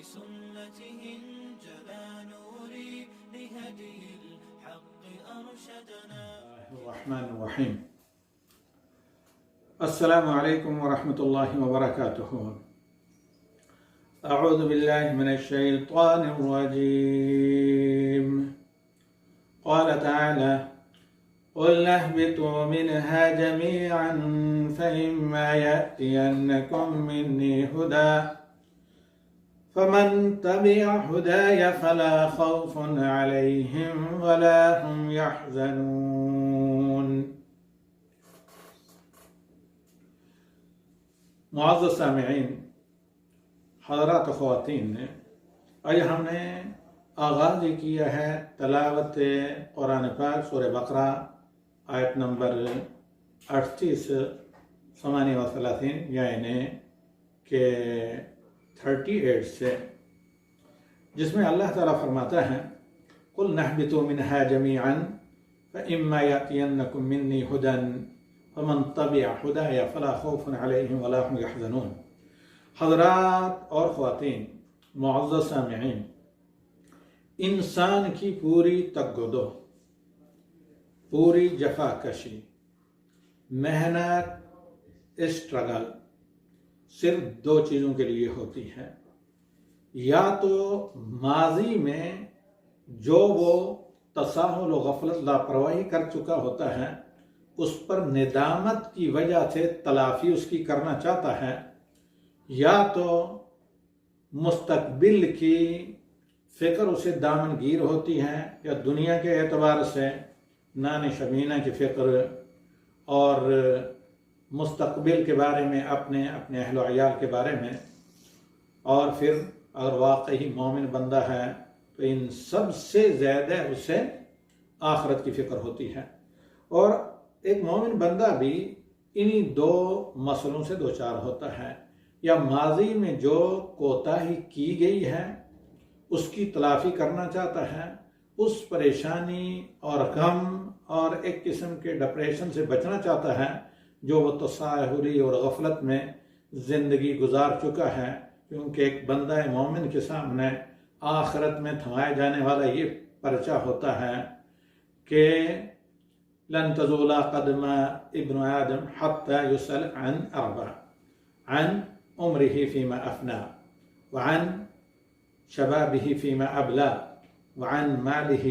بسنته انجلى نوري لهدي الحق أرشدنا. الرحمن الرحيم. السلام عليكم ورحمة الله وبركاته. أعوذ بالله من الشيطان الرجيم. قال تعالى: قل اهبطوا منها جميعا فإما يأتينكم مني هدى فمن تبع هداي فلا خوف عليهم ولا هم يحزنون. معزز سامعین، حضرات و خواتین، آج ہم نے آغاز کیا ہے تلاوت قرآن پاک سورہ بقرہ آیت نمبر 38 یعنی کہ 38 سے، جس میں اللہ تعالیٰ فرماتا ہے: قُلْ نَهْبِطُوا مِنْهَا جَمِيعًا فَإِمَّا يَأْتِيَنَّكُم مِّنِّي هُدًى فَمَن تَبِعَ هُدَايَ فَلَا خَوْفٌ عَلَيْهِمْ وَلَا هُمْ يَحْزَنُونَ۔ حضرات اور خواتین، معزز سامعین، انسان کی پوری تگودو، پوری جفا کشی، محنت، اسٹرگل صرف دو چیزوں کے لیے ہوتی ہے: یا تو ماضی میں جو وہ تساہل و غفلت لاپرواہی کر چکا ہوتا ہے اس پر ندامت کی وجہ سے تلافی اس کی کرنا چاہتا ہے، یا تو مستقبل کی فکر اسے دامن گیر ہوتی ہے، یا دنیا کے اعتبار سے نان شبینہ کی فکر اور مستقبل کے بارے میں اپنے اہل و عیال کے بارے میں، اور پھر اگر واقعی مومن بندہ ہے تو ان سب سے زیادہ اسے آخرت کی فکر ہوتی ہے۔ اور ایک مومن بندہ بھی انہی دو مسئلوں سے دوچار ہوتا ہے: یا ماضی میں جو کوتاہی کی گئی ہے اس کی تلافی کرنا چاہتا ہے، اس پریشانی اور غم اور ایک قسم کے ڈپریشن سے بچنا چاہتا ہے جو وہ تساہلی اور غفلت میں زندگی گزار چکا ہے، کیونکہ ایک بندہ مومن کے سامنے آخرت میں تھمائے جانے والا یہ پرچہ ہوتا ہے کہ لن تزول قدم ابن آدم حتى يسأل عن أربع: عن عمره فيما أفنى، وعن شبابه فيما أبلى، وعن ماله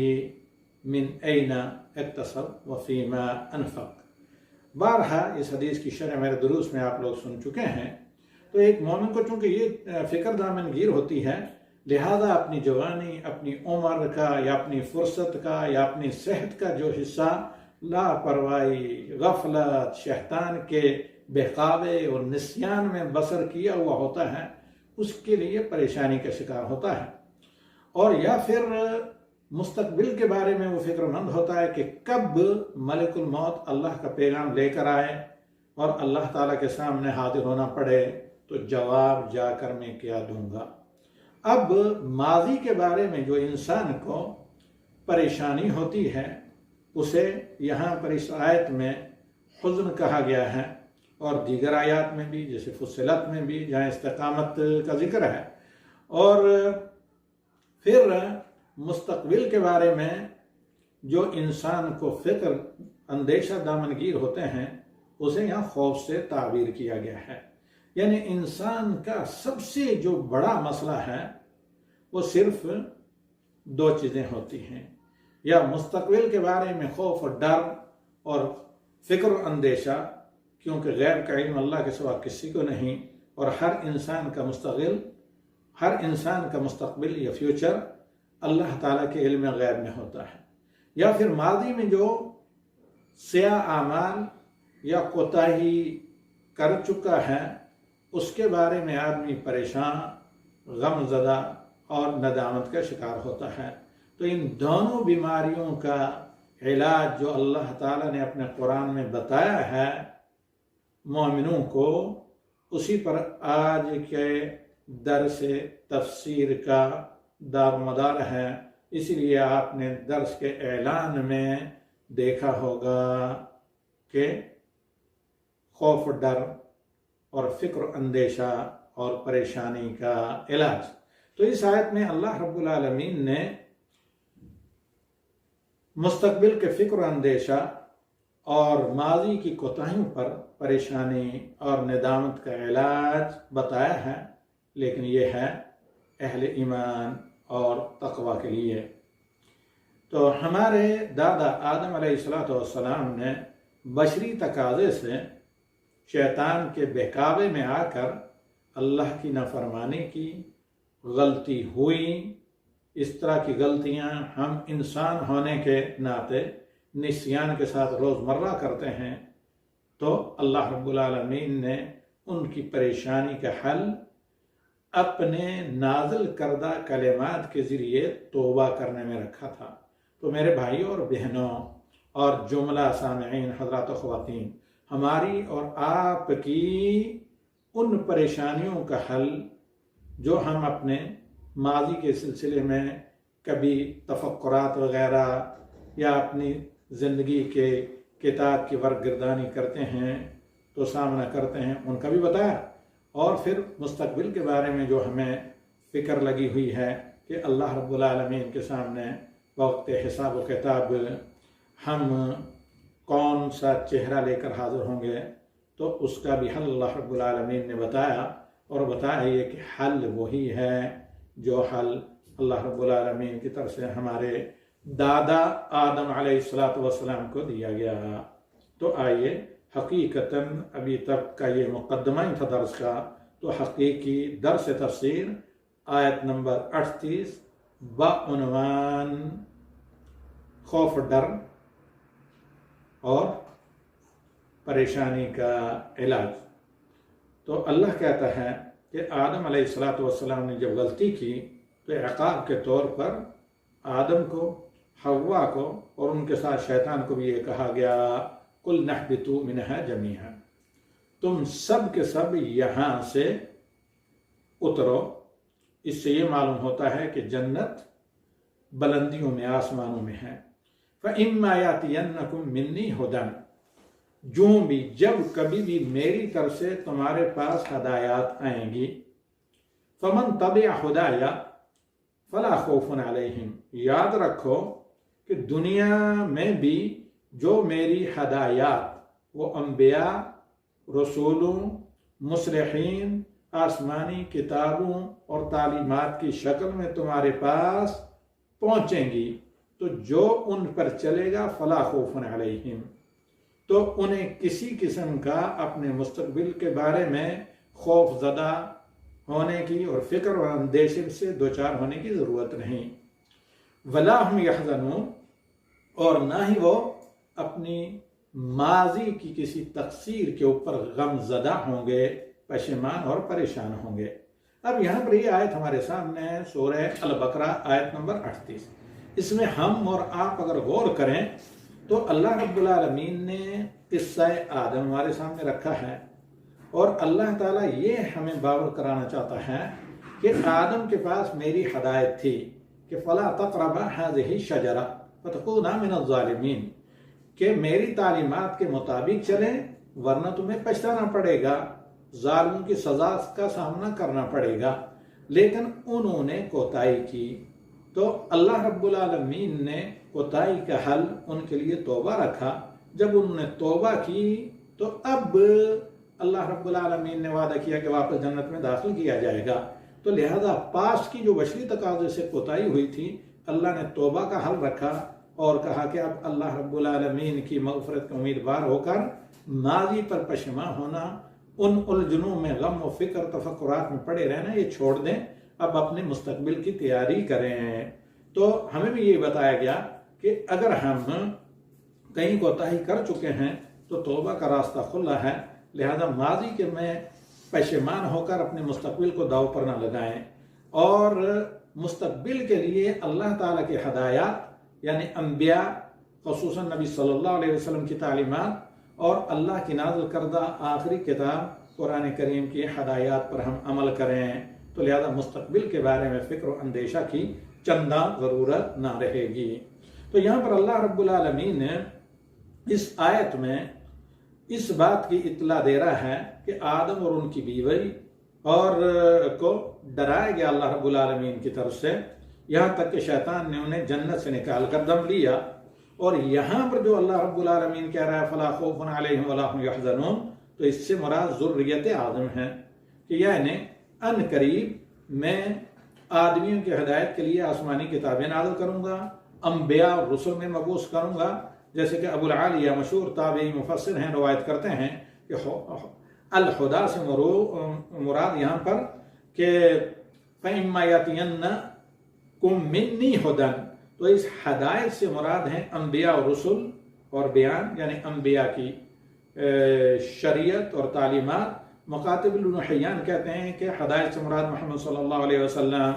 من أين اكتسب وفيما أنفق۔ بارہا اس حدیث کی شرح میرے دروس میں آپ لوگ سن چکے ہیں۔ تو ایک مومن کو چونکہ یہ فکر دامن گیر ہوتی ہے، لہذا اپنی جوانی، اپنی عمر کا یا اپنی فرصت کا یا اپنی صحت کا جو حصہ لاپرواہی، غفلت، شیطان کے بہکاوے اور نسیان میں بسر کیا ہوا ہوتا ہے، اس کے لیے پریشانی کا شکار ہوتا ہے۔ اور یا پھر مستقبل کے بارے میں وہ فکر مند ہوتا ہے کہ کب ملک الموت اللہ کا پیغام لے کر آئے اور اللہ تعالیٰ کے سامنے حاضر ہونا پڑے تو جواب جا کر میں کیا دوں گا۔ اب ماضی کے بارے میں جو انسان کو پریشانی ہوتی ہے اسے یہاں پر اس آیت میں حزن کہا گیا ہے، اور دیگر آیات میں بھی جیسے فصلت میں بھی جہاں استقامت کا ذکر ہے۔ اور پھر مستقبل کے بارے میں جو انسان کو فکر اندیشہ دامنگیر ہوتے ہیں اسے یہاں خوف سے تعبیر کیا گیا ہے۔ یعنی انسان کا سب سے جو بڑا مسئلہ ہے وہ صرف دو چیزیں ہوتی ہیں: یا مستقبل کے بارے میں خوف اور ڈر اور فکر و اندیشہ، کیونکہ غیب کا علم اللہ کے سوا کسی کو نہیں، اور ہر انسان کا مستقبل یا فیوچر اللہ تعالیٰ کے علم غیب میں ہوتا ہے۔ یا پھر ماضی میں جو سیاہ اعمال یا کوتاہی کر چکا ہے اس کے بارے میں آدمی پریشان، غم زدہ اور ندامت کا شکار ہوتا ہے۔ تو ان دونوں بیماریوں کا علاج جو اللہ تعالیٰ نے اپنے قرآن میں بتایا ہے مومنوں کو، اسی پر آج کے درس تفسیر کا دار و مدار ہے۔ اس لیے آپ نے درس کے اعلان میں دیکھا ہوگا کہ خوف، ڈر اور فکر، اندیشہ اور پریشانی کا علاج۔ تو اس آیت میں اللہ رب العالمین نے مستقبل کے فکر و اندیشہ اور ماضی کی کوتاہیوں پر پریشانی اور ندامت کا علاج بتایا ہے، لیکن یہ ہے اہل ایمان اور تقوی کے لیے۔ تو ہمارے دادا آدم علیہ السلام نے بشری تقاضے سے شیطان کے بہکاوے میں آ کر اللہ کی نافرمانی کی، غلطی ہوئی۔ اس طرح کی غلطیاں ہم انسان ہونے کے ناطے نسیان کے ساتھ روزمرہ کرتے ہیں، تو اللہ رب العالمین نے ان کی پریشانی کا حل اپنے نازل کردہ کلمات کے ذریعے توبہ کرنے میں رکھا تھا۔ تو میرے بھائیوں اور بہنوں اور جملہ سامعین حضرات و خواتین، ہماری اور آپ کی ان پریشانیوں کا حل جو ہم اپنے ماضی کے سلسلے میں کبھی تفکرات وغیرہ یا اپنی زندگی کے کتاب کی ورق گردانی کرتے ہیں تو سامنا کرتے ہیں، ان کا بھی بتایا، اور پھر مستقبل کے بارے میں جو ہمیں فکر لگی ہوئی ہے کہ اللہ رب العالمین کے سامنے وقت حساب و کتاب ہم کون سا چہرہ لے کر حاضر ہوں گے، تو اس کا بھی حل اللہ رب العالمین نے بتایا، اور بتایا یہ کہ حل وہی ہے جو حل اللہ رب العالمین کی طرف سے ہمارے دادا آدم علیہ السلام کو دیا گیا۔ تو آئیے، حقیقتاً ابھی تک کا یہ مقدمہ ہی تھا درس کا، تو حقیقی درس تفسیر آیت نمبر 38 بعنوان خوف، ڈر اور پریشانی کا علاج۔ تو اللہ کہتا ہے کہ آدم علیہ السلام نے جب غلطی کی تو عقاب کے طور پر آدم کو، حوا کو اور ان کے ساتھ شیطان کو بھی یہ کہا گیا قُلْ نَحْبِطُوا مِنْهَا جَمِيعًا، تم سب کے سب یہاں سے اترو۔ اس سے یہ معلوم ہوتا ہے کہ جنت بلندیوں میں، آسمانوں میں ہے۔ فَإِمَّا يَأْتِيَنَّكُم مِّنِّي هُدًى، جو بھی جب کبھی بھی میری طرف سے تمہارے پاس ہدایات آئیں گی، فَمَن تَبِعَ هُدَايَ فَلَا خَوْفٌ عَلَيْهِمْ، یاد رکھو کہ دنیا میں بھی جو میری ہدایات، وہ انبیاء، رسولوں، مصلحین، آسمانی کتابوں اور تعلیمات کی شکل میں تمہارے پاس پہنچیں گی، تو جو ان پر چلے گا فَلَا خَوْفٌ عَلَيْهِمْ، تو انہیں کسی قسم کا اپنے مستقبل کے بارے میں خوف زدہ ہونے کی اور فکر و اندیشے سے دوچار ہونے کی ضرورت نہیں۔ وَلَا هُمْ يَحْزَنُونَ، اور نہ ہی وہ اپنی ماضی کی کسی تقصیر کے اوپر غم زدہ ہوں گے، پشیمان اور پریشان ہوں گے۔ اب یہاں پر یہ آیت ہمارے سامنے ہے، سورہ البقرہ آیت نمبر 38۔ اس میں ہم اور آپ اگر غور کریں تو اللہ رب العالمین نے قصہ آدم ہمارے سامنے رکھا ہے، اور اللہ تعالیٰ یہ ہمیں باور کرانا چاہتا ہے کہ آدم کے پاس میری ہدایت تھی کہ فَلَا تَقْرَبَا هَذِهِ الشَّجَرَةَ فَتَكُونَا مِنَ الظَّالِمِينَ، کہ میری تعلیمات کے مطابق چلیں ورنہ تمہیں پچھتانا پڑے گا، ظالموں کی سزا کا سامنا کرنا پڑے گا۔ لیکن انہوں نے کوتاہی کی، تو اللہ رب العالمین نے کوتاہی کا حل ان کے لیے توبہ رکھا۔ جب انہوں نے توبہ کی تو اب اللہ رب العالمین نے وعدہ کیا کہ واپس جنت میں داخل کیا جائے گا۔ تو لہذا پاس کی جو بشری تقاضے سے کوتاہی ہوئی تھی، اللہ نے توبہ کا حل رکھا اور کہا کہ اب اللہ رب العالمین کی مغفرت کا امیدوار ہو کر ماضی پر پشیمان ہونا، ان الجھنوں میں غم و فکر تفکرات میں پڑے رہنا یہ چھوڑ دیں، اب اپنے مستقبل کی تیاری کریں۔ تو ہمیں بھی یہ بتایا گیا کہ اگر ہم کہیں کوتاہی کر چکے ہیں تو توبہ کا راستہ کھلا ہے، لہذا ماضی کے میں پشیمان ہو کر اپنے مستقبل کو داؤ پر نہ لگائیں، اور مستقبل کے لیے اللہ تعالیٰ کے ہدایات یعنی انبیاء، خصوصاً نبی صلی اللہ علیہ وسلم کی تعلیمات اور اللہ کی نازل کردہ آخری کتاب قرآن کریم کی ہدایات پر ہم عمل کریں، تو لہذا مستقبل کے بارے میں فکر و اندیشہ کی چندہ ضرورت نہ رہے گی۔ تو یہاں پر اللہ رب العالمین نے اس آیت میں اس بات کی اطلاع دے رہا ہے کہ آدم اور ان کی بیوی اور کو ڈرائے گیا اللہ رب العالمین کی طرف سے، یہاں تک کہ شیطان نے انہیں جنت سے نکال کر دم لیا۔ اور یہاں پر جو اللہ رب العالمین کہہ رہا ہے فلا خوف علیہم ولا هم يحزنون، تو اس سے مراد ذریت آدم ہے کہ یعنی ان قریب میں آدمیوں کی ہدایت کے لیے آسمانی کتابیں نازل کروں گا، انبیاء اور رسل میں مبعوث کروں گا، جیسے کہ ابو العالیہ مشہور تابعی مفسر ہیں روایت کرتے ہیں کہ الہدیٰ سے مراد یہاں پر کہ فَإِمَّا يَأْتِيَنَّكُم مِّنِّي هُدًى، تو اس ہدایت سے مراد ہیں انبیاء اور رسل اور بیان، یعنی انبیاء کی شریعت اور تعلیمات۔ مقاتب بن حیان کہتے ہیں کہ ہدایت سے مراد محمد صلی اللہ علیہ وسلم،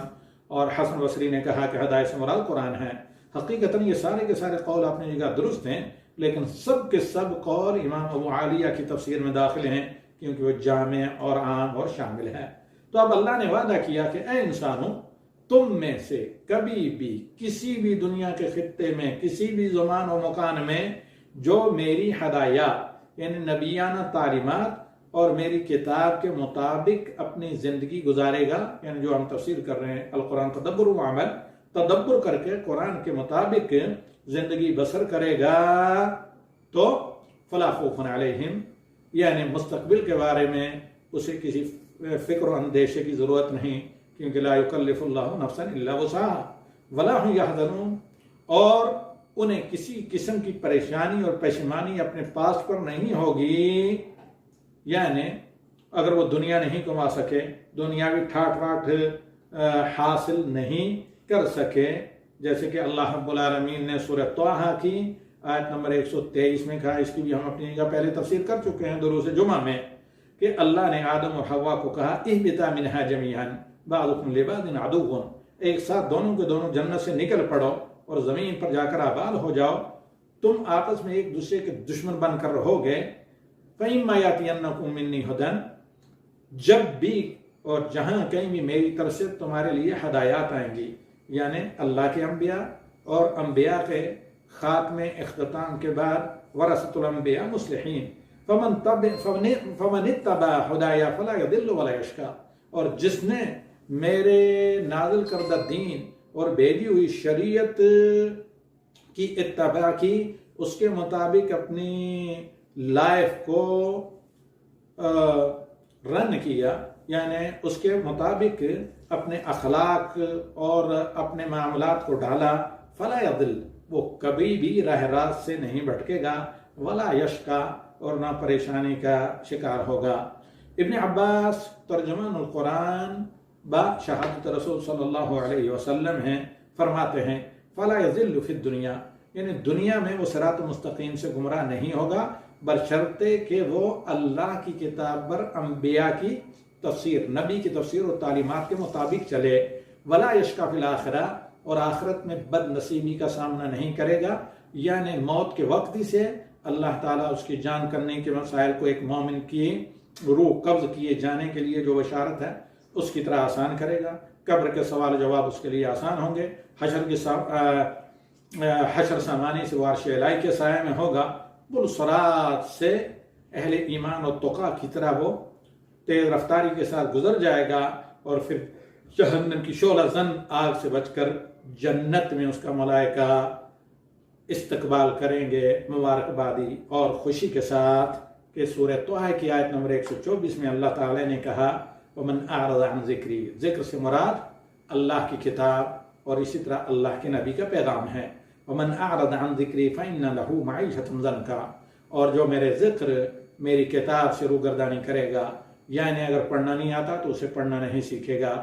اور حسن بصری نے کہا کہ ہدایت سے مراد قرآن ہے۔ حقیقتاً یہ سارے کے سارے قول اپنی جگہ درست ہیں، لیکن سب کے سب قول امام ابو عالیہ کی تفسیر میں داخل ہیں، کیونکہ وہ جامع اور عام اور شامل ہے۔ تو اب اللہ نے وعدہ کیا کہ اے انسانوں، تم میں سے کبھی بھی کسی بھی دنیا کے خطے میں کسی بھی زمان و مکان میں جو میری ہدایات یعنی نبیانہ تعلیمات اور میری کتاب کے مطابق اپنی زندگی گزارے گا، یعنی جو ہم تفسیر کر رہے ہیں القرآن تدبر و عمل، تدبر کر کے قرآن کے مطابق زندگی بسر کرے گا، تو فلا خوف علیہم، یعنی مستقبل کے بارے میں اسے کسی فکر و اندیشے کی ضرورت نہیں، کیونکہ لا یکلف اللہ نفسا الا وسعها ولا هم يحزنون، اور انہیں کسی قسم کی پریشانی اور پشیمانی اپنے پاس پر نہیں ہوگی، یعنی اگر وہ دنیا نہیں کما سکے، دنیاوی ٹھاٹ واٹ حاصل نہیں کر سکے، جیسے کہ اللہ رب العالمین نے سورہ طٰہٰ کی آیت نمبر 123 میں کہا، اس کی بھی ہم اپنی جگہ پہلے تفسیر کر چکے ہیں دروس جمعہ میں، کہ اللہ نے آدم اور حوا کو کہا اہبطا منہا جمیعا بعضکم لبعض عدو، ایک ساتھ دونوں کے دونوں جنت سے نکل پڑو اور زمین پر جا کر آباد ہو جاؤ، تم آپس میں ایک دوسرے کے دشمن بن کر رہو گے۔ فَإِمَّا يَأْتِيَنَّكُم مِّنِّي هُدًى، جب بھی اور جہاں کہیں بھی میری طرف سے تمہارے لیے ہدایات آئیں گی، یعنی اللہ کے انبیاء اور انبیاء کے خاتمے اختتام کے بعد ورثۃ الانبیاء مصلحین، فمن اتبع ہدایا فلا یضل ولا یشقی، اور جس نے میرے نازل کردہ دین اور بھیجی ہوئی شریعت کی اتباع کی، اس کے مطابق اپنی لائف کو رن کیا، یعنی اس کے مطابق اپنے اخلاق اور اپنے معاملات کو ڈالا، فلا یضل، وہ کبھی بھی راہ راست سے نہیں بھٹکے گا، ولا یشقی، اور نہ پریشانی کا شکار ہوگا۔ ابن عباس ترجمان القرآن با شہادت رسول صلی اللہ علیہ وسلم ہیں، فرماتے ہیں فلا یضل فی الدنیا، یعنی دنیا میں وہ صراط مستقیم سے گمراہ نہیں ہوگا، بشرطے کہ وہ اللہ کی کتاب پر انبیاء کی تفسیر، نبی کی تفسیر اور تعلیمات کے مطابق چلے، ولا یشقی فی الآخرہ، اور آخرت میں بد نصیبی کا سامنا نہیں کرے گا، یعنی موت کے وقت ہی سے اللہ تعالیٰ اس کی جان کرنے کے مسائل کو ایک مومن کی روح قبض کیے جانے کے لیے جو بشارت ہے اس کی طرح آسان کرے گا، قبر کے سوال جواب اس کے لیے آسان ہوں گے، حشر سامانی سے وارش الہی کے سائے میں ہوگا، پلصراط سے اہل ایمان و تقیٰ کی طرح وہ تیز رفتاری کے ساتھ گزر جائے گا، اور پھر جہنم کی شعلہ زن آگ سے بچ کر جنت میں اس کا ملائکہ استقبال کریں گے مبارکبادی اور خوشی کے ساتھ، کہ سورہ طٰہٰ کی آیت نمبر 124 میں اللہ تعالی نے کہا وَمَنْ أَعْرَضَ عَنْ ذِكْرِي، ذکر سے مراد اللہ کی کتاب اور اسی طرح اللہ کے نبی کا پیغام ہے، وَمَنْ أَعْرَضَ عَنْ ذِكْرِي فَإِنَّ لَهُ مَعِيشَةً ضَنْكًا، اور جو میرے ذکر میری کتاب سے روگردانی کرے گا، یعنی اگر پڑھنا نہیں آتا تو اسے پڑھنا نہیں سیکھے گا،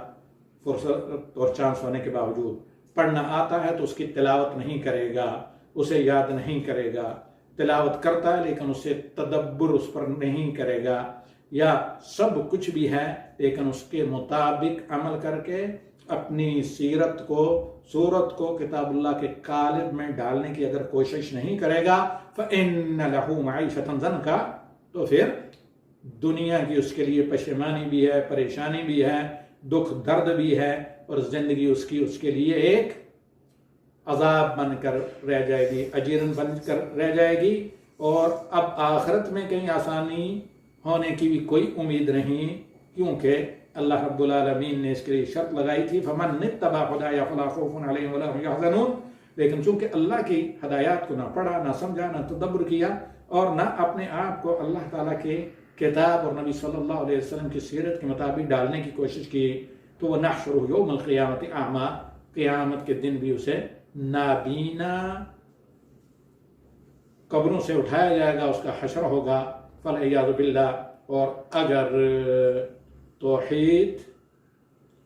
فرصت اور چانس ہونے کے باوجود، پڑھنا آتا ہے تو اس کی تلاوت نہیں کرے گا، اسے یاد نہیں کرے گا، تلاوت کرتا ہے لیکن اسے تدبر اس پر نہیں کرے گا، یا سب کچھ بھی ہے لیکن اس کے مطابق عمل کر کے اپنی سیرت کو، صورت کو کتاب اللہ کے قالب میں ڈالنے کی اگر کوشش نہیں کرے گا، فَإِنَّ لَهُ مَعِيشَةً ضَنْكًا، تو پھر دنیا کی اس کے لیے پشیمانی بھی ہے، پریشانی بھی ہے، دکھ درد بھی ہے، اور زندگی اس کے لیے ایک عذاب بن کر رہ جائے گی، اجیرن بن کر رہ جائے گی، اور اب آخرت میں کہیں آسانی ہونے کی بھی کوئی امید نہیں کیونکہ اللہ رب العالمین نے اس کے لیے شرط لگائی تھی فمن اتبع ہدایا فلا خوف علیہم ولا هم يحزنون، لیکن چونکہ اللہ کی ہدایات کو نہ پڑھا، نہ سمجھا، نہ تدبر کیا، اور نہ اپنے آپ کو اللہ تعالیٰ کے کتاب اور نبی صلی اللہ علیہ وسلم کی سیرت کے مطابق ڈالنے کی کوشش کی، تو وہ نحشرہ یوم القیامت اعمی، قیامت کے دن بھی اسے نابینا قبروں سے اٹھایا جائے گا، اس کا حشر ہوگا، فالعیاذ باللہ۔ اور اگر توحید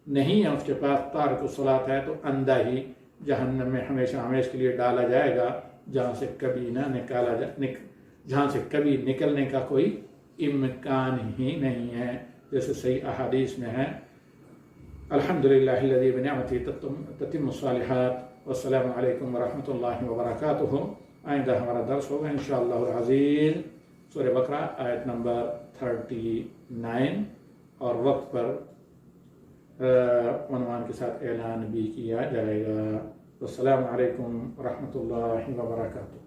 نہیں ہے اس کے پاس، تارک الصلاۃ ہے، تو اندھا ہی جہنم میں ہمیشہ ہمیشہ کے لیے ڈالا جائے گا، جہاں سے کبھی نہ جہاں سے کبھی نکلنے کا کوئی امکان ہی نہیں ہے، جیسے صحیح احادیث میں ہے۔ الحمدللہ الذی بنعمتہ تتم الصالحات، والسلام علیکم ورحمۃ اللہ وبرکاتہ۔ آئندہ ہمارا درس ہوگا انشاءاللہ العزیز سورہ بقرہ آیت نمبر 39، اور وقت پر عنوان کے ساتھ اعلان بھی کیا جائے گا۔ السلام علیکم ورحمۃ اللہ وبرکاتہ۔